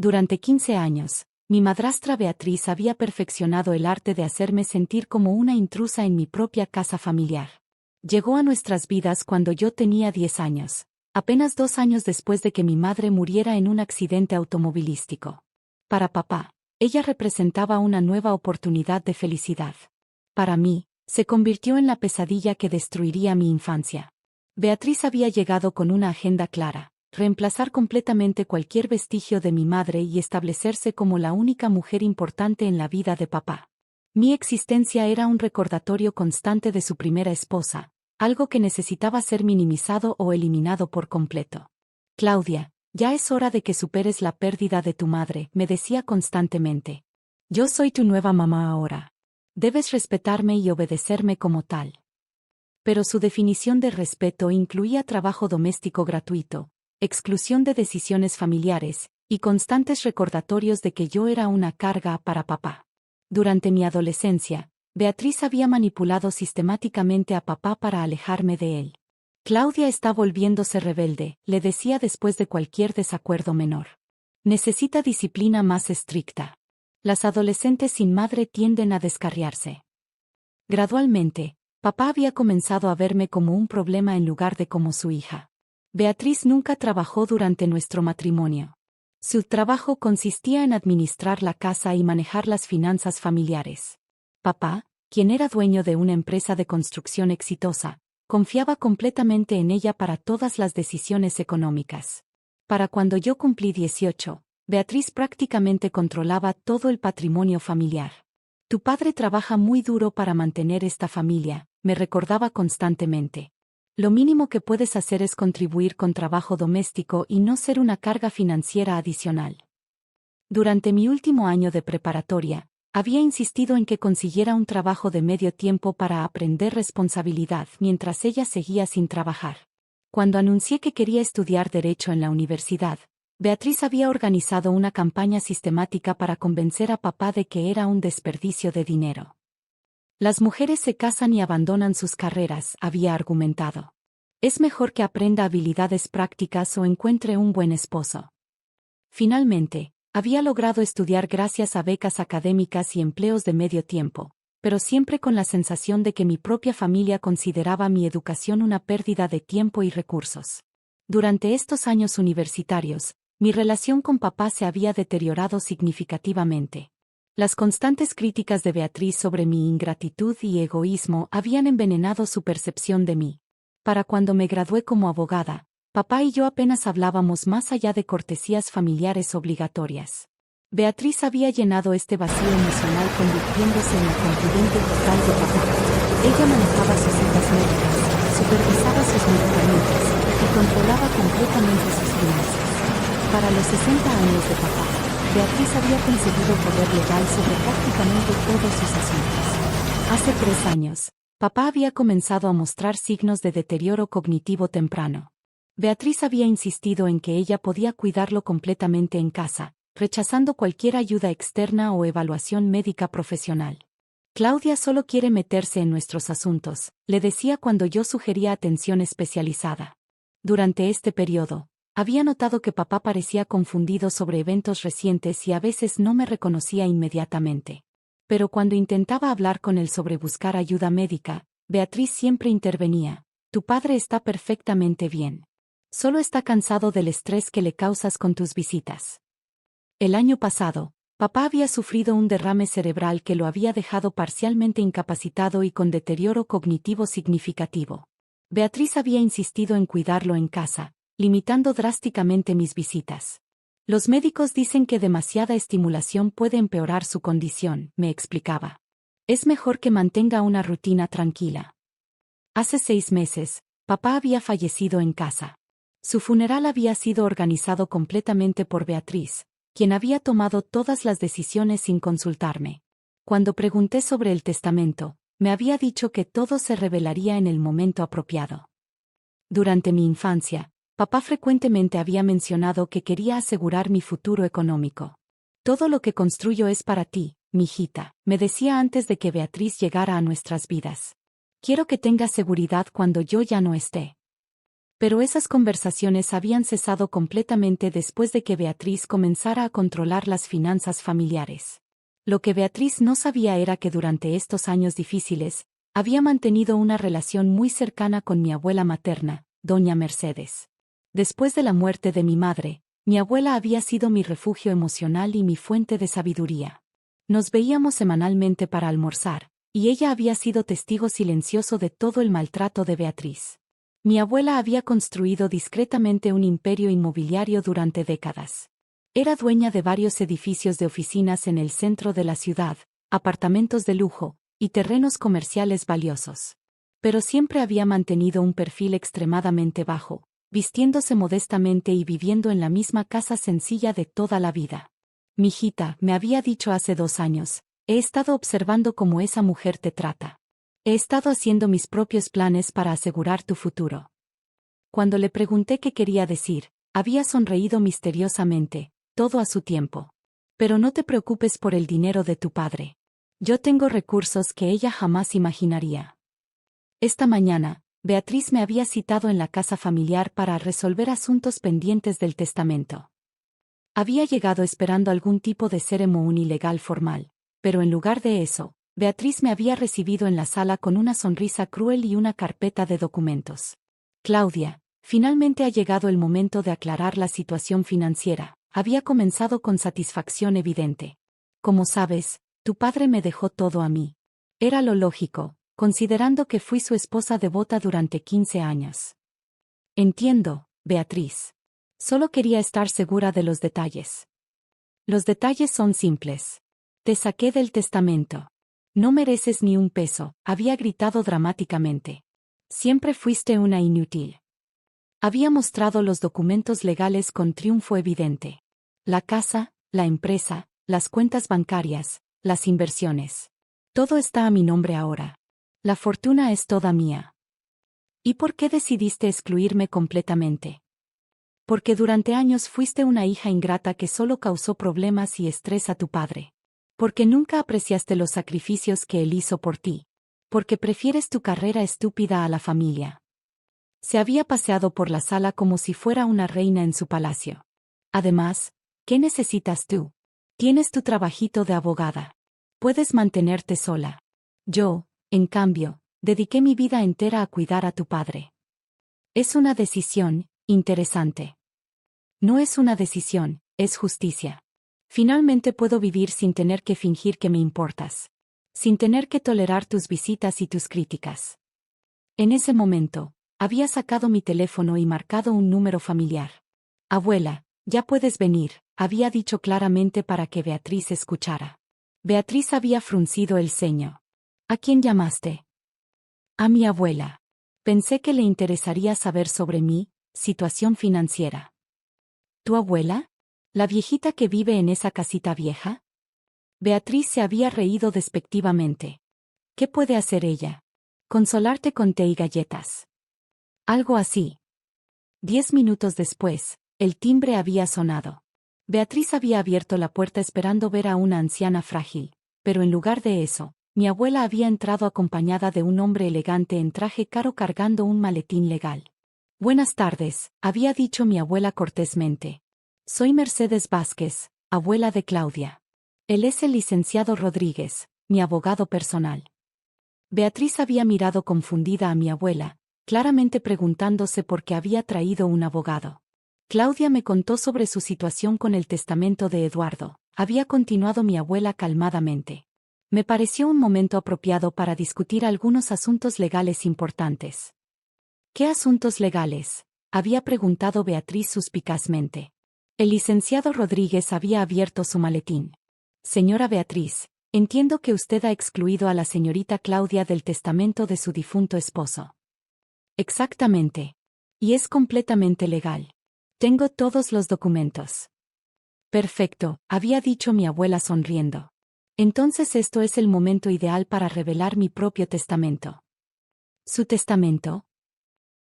Durante 15 años, mi madrastra Beatriz había perfeccionado el arte de hacerme sentir como una intrusa en mi propia casa familiar. Llegó a nuestras vidas cuando yo tenía 10 años, apenas 2 años después de que mi madre muriera en un accidente automovilístico. Para papá, ella representaba una nueva oportunidad de felicidad. Para mí, se convirtió en la pesadilla que destruiría mi infancia. Beatriz había llegado con una agenda clara: reemplazar completamente cualquier vestigio de mi madre y establecerse como la única mujer importante en la vida de papá. Mi existencia era un recordatorio constante de su primera esposa, algo que necesitaba ser minimizado o eliminado por completo. Claudia, ya es hora de que superes la pérdida de tu madre, me decía constantemente. Yo soy tu nueva mamá ahora. Debes respetarme y obedecerme como tal. Pero su definición de respeto incluía trabajo doméstico gratuito, exclusión de decisiones familiares, y constantes recordatorios de que yo era una carga para papá. Durante mi adolescencia, Beatriz había manipulado sistemáticamente a papá para alejarme de él. Claudia está volviéndose rebelde, le decía después de cualquier desacuerdo menor. Necesita disciplina más estricta. Las adolescentes sin madre tienden a descarriarse. Gradualmente, papá había comenzado a verme como un problema en lugar de como su hija. Beatriz nunca trabajó durante nuestro matrimonio. Su trabajo consistía en administrar la casa y manejar las finanzas familiares. Papá, quien era dueño de una empresa de construcción exitosa, confiaba completamente en ella para todas las decisiones económicas. Para cuando yo cumplí 18, Beatriz prácticamente controlaba todo el patrimonio familiar. Tu padre trabaja muy duro para mantener esta familia, me recordaba constantemente. Lo mínimo que puedes hacer es contribuir con trabajo doméstico y no ser una carga financiera adicional. Durante mi último año de preparatoria, había insistido en que consiguiera un trabajo de medio tiempo para aprender responsabilidad mientras ella seguía sin trabajar. Cuando anuncié que quería estudiar Derecho en la universidad, Beatriz había organizado una campaña sistemática para convencer a papá de que era un desperdicio de dinero. Las mujeres se casan y abandonan sus carreras, había argumentado. Es mejor que aprenda habilidades prácticas o encuentre un buen esposo. Finalmente, había logrado estudiar gracias a becas académicas y empleos de medio tiempo, pero siempre con la sensación de que mi propia familia consideraba mi educación una pérdida de tiempo y recursos. Durante estos años universitarios, mi relación con papá se había deteriorado significativamente. Las constantes críticas de Beatriz sobre mi ingratitud y egoísmo habían envenenado su percepción de mí. Para cuando me gradué como abogada, papá y yo apenas hablábamos más allá de cortesías familiares obligatorias. Beatriz había llenado este vacío emocional convirtiéndose en la confidente total de papá. Ella manejaba sus citas médicas, supervisaba sus medicamentos y controlaba completamente sus finanzas. Para los 60 años de papá, Beatriz había conseguido poder legal sobre prácticamente todos sus asuntos. Hace 3 años, papá había comenzado a mostrar signos de deterioro cognitivo temprano. Beatriz había insistido en que ella podía cuidarlo completamente en casa, rechazando cualquier ayuda externa o evaluación médica profesional. Claudia solo quiere meterse en nuestros asuntos, le decía cuando yo sugería atención especializada. Durante este periodo, había notado que papá parecía confundido sobre eventos recientes y a veces no me reconocía inmediatamente. Pero cuando intentaba hablar con él sobre buscar ayuda médica, Beatriz siempre intervenía. Tu padre está perfectamente bien. Solo está cansado del estrés que le causas con tus visitas. El año pasado, papá había sufrido un derrame cerebral que lo había dejado parcialmente incapacitado y con deterioro cognitivo significativo. Beatriz había insistido en cuidarlo en casa, limitando drásticamente mis visitas. Los médicos dicen que demasiada estimulación puede empeorar su condición, me explicaba. Es mejor que mantenga una rutina tranquila. Hace 6 meses, papá había fallecido en casa. Su funeral había sido organizado completamente por Beatriz, quien había tomado todas las decisiones sin consultarme. Cuando pregunté sobre el testamento, me había dicho que todo se revelaría en el momento apropiado. Durante mi infancia, papá frecuentemente había mencionado que quería asegurar mi futuro económico. Todo lo que construyo es para ti, mijita, me decía antes de que Beatriz llegara a nuestras vidas. Quiero que tengas seguridad cuando yo ya no esté. Pero esas conversaciones habían cesado completamente después de que Beatriz comenzara a controlar las finanzas familiares. Lo que Beatriz no sabía era que durante estos años difíciles, había mantenido una relación muy cercana con mi abuela materna, doña Mercedes. Después de la muerte de mi madre, mi abuela había sido mi refugio emocional y mi fuente de sabiduría. Nos veíamos semanalmente para almorzar, y ella había sido testigo silencioso de todo el maltrato de Beatriz. Mi abuela había construido discretamente un imperio inmobiliario durante décadas. Era dueña de varios edificios de oficinas en el centro de la ciudad, apartamentos de lujo, y terrenos comerciales valiosos. Pero siempre había mantenido un perfil extremadamente bajo, vistiéndose modestamente y viviendo en la misma casa sencilla de toda la vida. Mijita, me había dicho hace 2 años, he estado observando cómo esa mujer te trata. He estado haciendo mis propios planes para asegurar tu futuro. Cuando le pregunté qué quería decir, había sonreído misteriosamente, todo a su tiempo. Pero no te preocupes por el dinero de tu padre. Yo tengo recursos que ella jamás imaginaría. Esta mañana, Beatriz me había citado en la casa familiar para resolver asuntos pendientes del testamento. Había llegado esperando algún tipo de ceremonia legal formal, pero en lugar de eso, Beatriz me había recibido en la sala con una sonrisa cruel y una carpeta de documentos. Claudia, finalmente ha llegado el momento de aclarar la situación financiera, había comenzado con satisfacción evidente. Como sabes, tu padre me dejó todo a mí. Era lo lógico, considerando que fui su esposa devota durante 15 años. Entiendo, Beatriz. Solo quería estar segura de los detalles. Los detalles son simples. Te saqué del testamento. No mereces ni un peso, había gritado dramáticamente. Siempre fuiste una inútil. Había mostrado los documentos legales con triunfo evidente. La casa, la empresa, las cuentas bancarias, las inversiones. Todo está a mi nombre ahora. La fortuna es toda mía. ¿Y por qué decidiste excluirme completamente? Porque durante años fuiste una hija ingrata que solo causó problemas y estrés a tu padre. Porque nunca apreciaste los sacrificios que él hizo por ti. Porque prefieres tu carrera estúpida a la familia. Se había paseado por la sala como si fuera una reina en su palacio. Además, ¿qué necesitas tú? Tienes tu trabajito de abogada. Puedes mantenerte sola. Yo, en cambio, dediqué mi vida entera a cuidar a tu padre. Es una decisión interesante. No es una decisión, es justicia. Finalmente puedo vivir sin tener que fingir que me importas. Sin tener que tolerar tus visitas y tus críticas. En ese momento, había sacado mi teléfono y marcado un número familiar. Abuela, ya puedes venir, había dicho claramente para que Beatriz escuchara. Beatriz había fruncido el ceño. ¿A quién llamaste? A mi abuela. Pensé que le interesaría saber sobre mi situación financiera. ¿Tu abuela? ¿La viejita que vive en esa casita vieja? Beatriz se había reído despectivamente. ¿Qué puede hacer ella? Consolarte con té y galletas. Algo así. 10 minutos después, el timbre había sonado. Beatriz había abierto la puerta esperando ver a una anciana frágil, pero en lugar de eso, mi abuela había entrado acompañada de un hombre elegante en traje caro cargando un maletín legal. Buenas tardes, había dicho mi abuela cortésmente. Soy Mercedes Vázquez, abuela de Claudia. Él es el licenciado Rodríguez, mi abogado personal. Beatriz había mirado confundida a mi abuela, claramente preguntándose por qué había traído un abogado. Claudia me contó sobre su situación con el testamento de Eduardo, había continuado mi abuela calmadamente. Me pareció un momento apropiado para discutir algunos asuntos legales importantes. ¿Qué asuntos legales? Había preguntado Beatriz suspicazmente. El licenciado Rodríguez había abierto su maletín. Señora Beatriz, entiendo que usted ha excluido a la señorita Claudia del testamento de su difunto esposo. Exactamente. Y es completamente legal. Tengo todos los documentos. Perfecto, había dicho mi abuela sonriendo. Entonces esto es el momento ideal para revelar mi propio testamento. ¿Su testamento?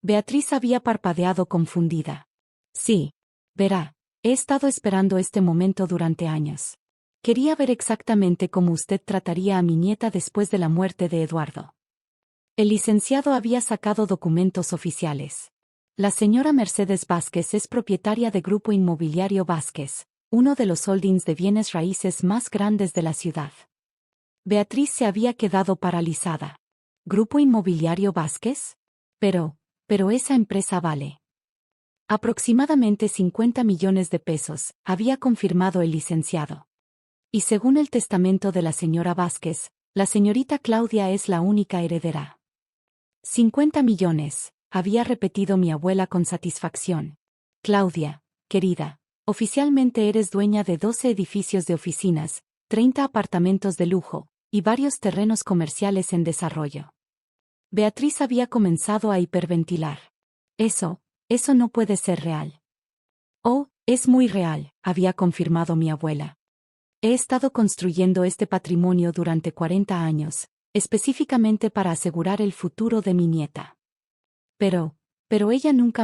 Beatriz había parpadeado confundida. Sí. Verá, he estado esperando este momento durante años. Quería ver exactamente cómo usted trataría a mi nieta después de la muerte de Eduardo. El licenciado había sacado documentos oficiales. La señora Mercedes Vázquez es propietaria de Grupo Inmobiliario Vázquez, uno de los holdings de bienes raíces más grandes de la ciudad. Beatriz se había quedado paralizada. ¿Grupo Inmobiliario Vázquez? Pero esa empresa vale aproximadamente 50 millones de pesos, había confirmado el licenciado. Y según el testamento de la señora Vázquez, la señorita Claudia es la única heredera. 50 millones, había repetido mi abuela con satisfacción. Claudia, querida, oficialmente eres dueña de 12 edificios de oficinas, 30 apartamentos de lujo, y varios terrenos comerciales en desarrollo. Beatriz había comenzado a hiperventilar. Eso no puede ser real. Oh, es muy real, había confirmado mi abuela. He estado construyendo este patrimonio durante 40 años, específicamente para asegurar el futuro de mi nieta. Pero ella nunca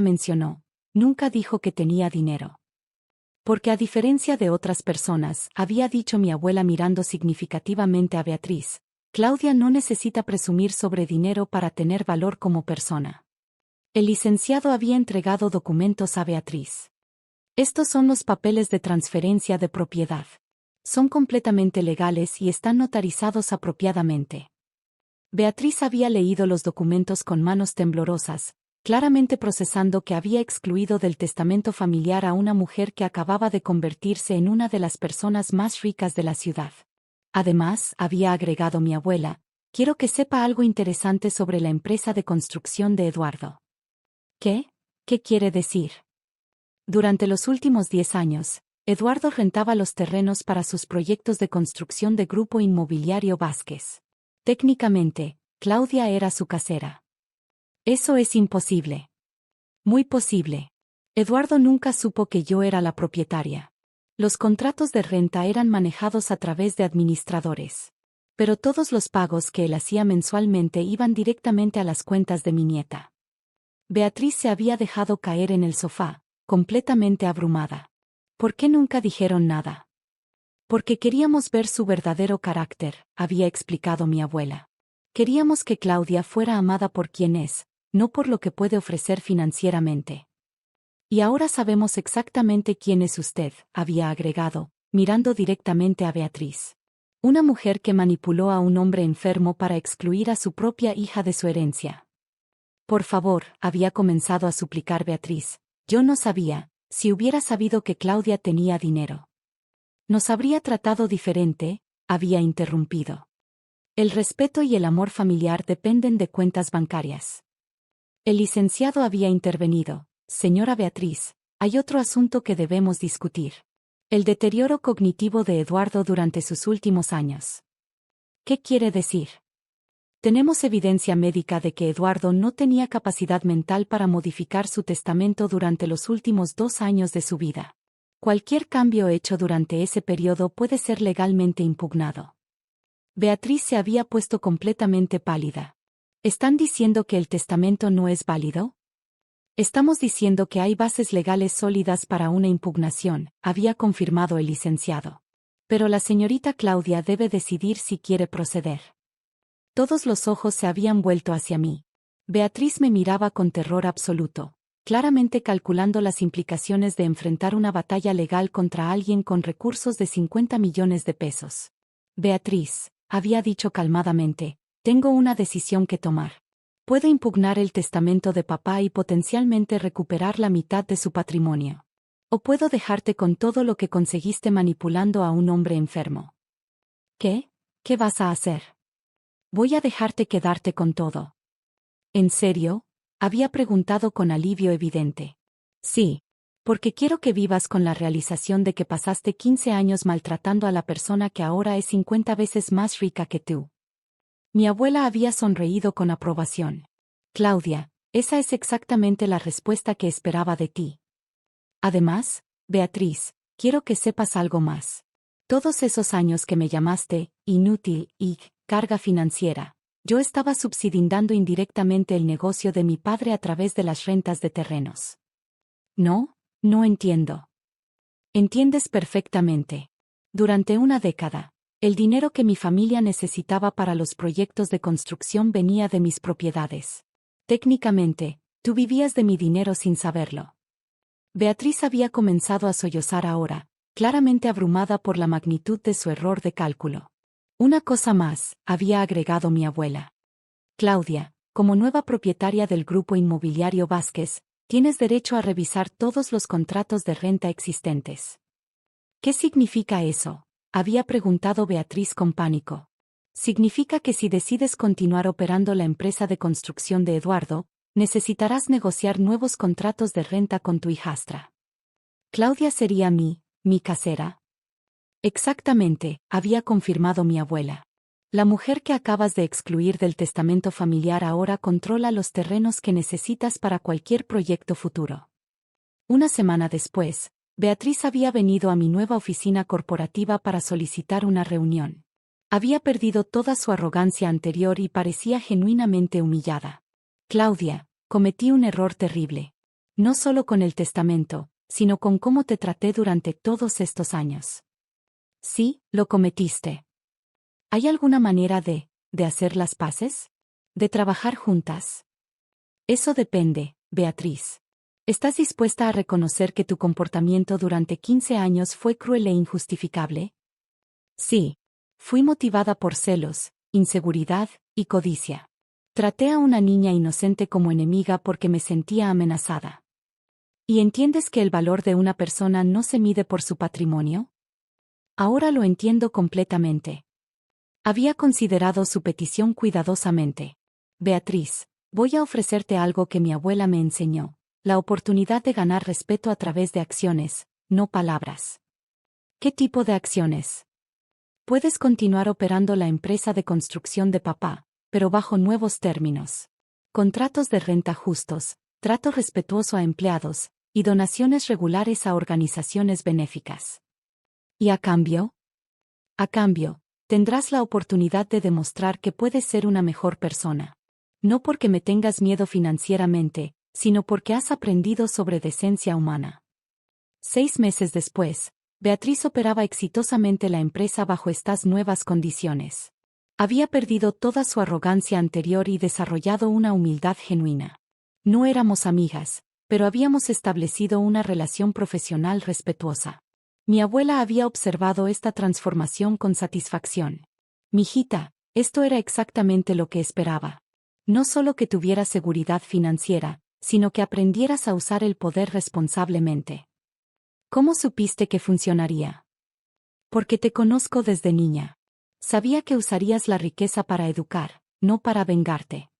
nunca dijo que tenía dinero. Porque a diferencia de otras personas, había dicho mi abuela mirando significativamente a Beatriz, Claudia no necesita presumir sobre dinero para tener valor como persona. El licenciado había entregado documentos a Beatriz. Estos son los papeles de transferencia de propiedad. Son completamente legales y están notarizados apropiadamente. Beatriz había leído los documentos con manos temblorosas, claramente procesando que había excluido del testamento familiar a una mujer que acababa de convertirse en una de las personas más ricas de la ciudad. Además, había agregado mi abuela, quiero que sepa algo interesante sobre la empresa de construcción de Eduardo. ¿Qué? ¿Qué quiere decir? Durante los últimos 10 años, Eduardo rentaba los terrenos para sus proyectos de construcción de Grupo Inmobiliario Vázquez. Técnicamente, Claudia era su casera. Eso es imposible. Muy posible. Eduardo nunca supo que yo era la propietaria. Los contratos de renta eran manejados a través de administradores. Pero todos los pagos que él hacía mensualmente iban directamente a las cuentas de mi nieta. Beatriz se había dejado caer en el sofá, completamente abrumada. ¿Por qué nunca dijeron nada? Porque queríamos ver su verdadero carácter, había explicado mi abuela. Queríamos que Claudia fuera amada por quien es, no por lo que puede ofrecer financieramente. Y ahora sabemos exactamente quién es usted, había agregado, mirando directamente a Beatriz. Una mujer que manipuló a un hombre enfermo para excluir a su propia hija de su herencia. Por favor, había comenzado a suplicar Beatriz. Yo no sabía, si hubiera sabido que Claudia tenía dinero. Nos habría tratado diferente, había interrumpido. El respeto y el amor familiar dependen de cuentas bancarias. El licenciado había intervenido. Señora Beatriz, hay otro asunto que debemos discutir. El deterioro cognitivo de Eduardo durante sus últimos años. ¿Qué quiere decir? Tenemos evidencia médica de que Eduardo no tenía capacidad mental para modificar su testamento durante los últimos 2 años de su vida. Cualquier cambio hecho durante ese periodo puede ser legalmente impugnado. Beatriz se había puesto completamente pálida. ¿Están diciendo que el testamento no es válido? Estamos diciendo que hay bases legales sólidas para una impugnación, había confirmado el licenciado. Pero la señorita Claudia debe decidir si quiere proceder. Todos los ojos se habían vuelto hacia mí. Beatriz me miraba con terror absoluto, claramente calculando las implicaciones de enfrentar una batalla legal contra alguien con recursos de 50 millones de pesos. Beatriz, había dicho calmadamente, tengo una decisión que tomar. Puedo impugnar el testamento de papá y potencialmente recuperar la mitad de su patrimonio. O puedo dejarte con todo lo que conseguiste manipulando a un hombre enfermo. ¿Qué? ¿Qué vas a hacer? Voy a dejarte quedarte con todo. ¿En serio? Había preguntado con alivio evidente. Sí. Porque quiero que vivas con la realización de que pasaste 15 años maltratando a la persona que ahora es 50 veces más rica que tú. Mi abuela había sonreído con aprobación. Claudia, esa es exactamente la respuesta que esperaba de ti. Además, Beatriz, quiero que sepas algo más. Todos esos años que me llamaste, inútil y carga financiera, yo estaba subsidiando indirectamente el negocio de mi padre a través de las rentas de terrenos. No, no entiendo. Entiendes perfectamente. Durante una década, el dinero que mi familia necesitaba para los proyectos de construcción venía de mis propiedades. Técnicamente, Tú vivías de mi dinero sin saberlo. Beatriz había comenzado a sollozar ahora, claramente abrumada por la magnitud de su error de cálculo. Una cosa más, había agregado mi abuela. Claudia, como nueva propietaria del grupo inmobiliario Vázquez, tienes derecho a revisar todos los contratos de renta existentes. ¿Qué significa eso?, había preguntado Beatriz con pánico. Significa que si decides continuar operando la empresa de construcción de Eduardo, necesitarás negociar nuevos contratos de renta con tu hijastra. Claudia sería mi casera. Exactamente, había confirmado mi abuela. La mujer que acabas de excluir del testamento familiar ahora controla los terrenos que necesitas para cualquier proyecto futuro. Una semana después, Beatriz había venido a mi nueva oficina corporativa para solicitar una reunión. Había perdido toda su arrogancia anterior y parecía genuinamente humillada. Claudia, cometí un error terrible. No solo con el testamento, sino con cómo te traté durante todos estos años. Sí, lo cometiste. ¿Hay alguna manera de hacer las paces? ¿De trabajar juntas? Eso depende, Beatriz. ¿Estás dispuesta a reconocer que tu comportamiento durante 15 años fue cruel e injustificable? Sí. Fui motivada por celos, inseguridad y codicia. Traté a una niña inocente como enemiga porque me sentía amenazada. ¿Y entiendes que el valor de una persona no se mide por su patrimonio? Ahora lo entiendo completamente. Había considerado su petición cuidadosamente. Beatriz, voy a ofrecerte algo que mi abuela me enseñó: la oportunidad de ganar respeto a través de acciones, no palabras. ¿Qué tipo de acciones? Puedes continuar operando la empresa de construcción de papá, pero bajo nuevos términos. Contratos de renta justos, trato respetuoso a empleados, y donaciones regulares a organizaciones benéficas. ¿Y a cambio? A cambio, tendrás la oportunidad de demostrar que puedes ser una mejor persona. No porque me tengas miedo financieramente, sino porque has aprendido sobre decencia humana. 6 meses después, Beatriz operaba exitosamente la empresa bajo estas nuevas condiciones. Había perdido toda su arrogancia anterior y desarrollado una humildad genuina. No éramos amigas, pero habíamos establecido una relación profesional respetuosa. Mi abuela había observado esta transformación con satisfacción. Mijita, esto era exactamente lo que esperaba. No solo que tuvieras seguridad financiera, sino que aprendieras a usar el poder responsablemente. ¿Cómo supiste que funcionaría? Porque te conozco desde niña. Sabía que usarías la riqueza para educar, no para vengarte.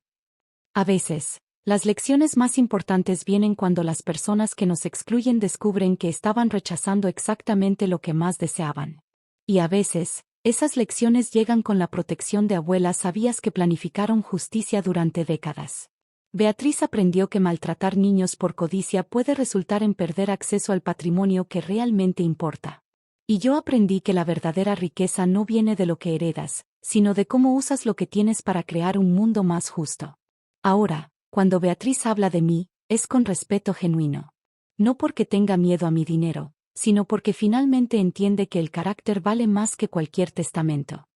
A veces, las lecciones más importantes vienen cuando las personas que nos excluyen descubren que estaban rechazando exactamente lo que más deseaban. Y a veces, esas lecciones llegan con la protección de abuelas sabias que planificaron justicia durante décadas. Beatriz aprendió que maltratar niños por codicia puede resultar en perder acceso al patrimonio que realmente importa. Y yo aprendí que la verdadera riqueza no viene de lo que heredas, sino de cómo usas lo que tienes para crear un mundo más justo. Ahora, cuando Beatriz habla de mí, es con respeto genuino. No porque tenga miedo a mi dinero, sino porque finalmente entiende que el carácter vale más que cualquier testamento.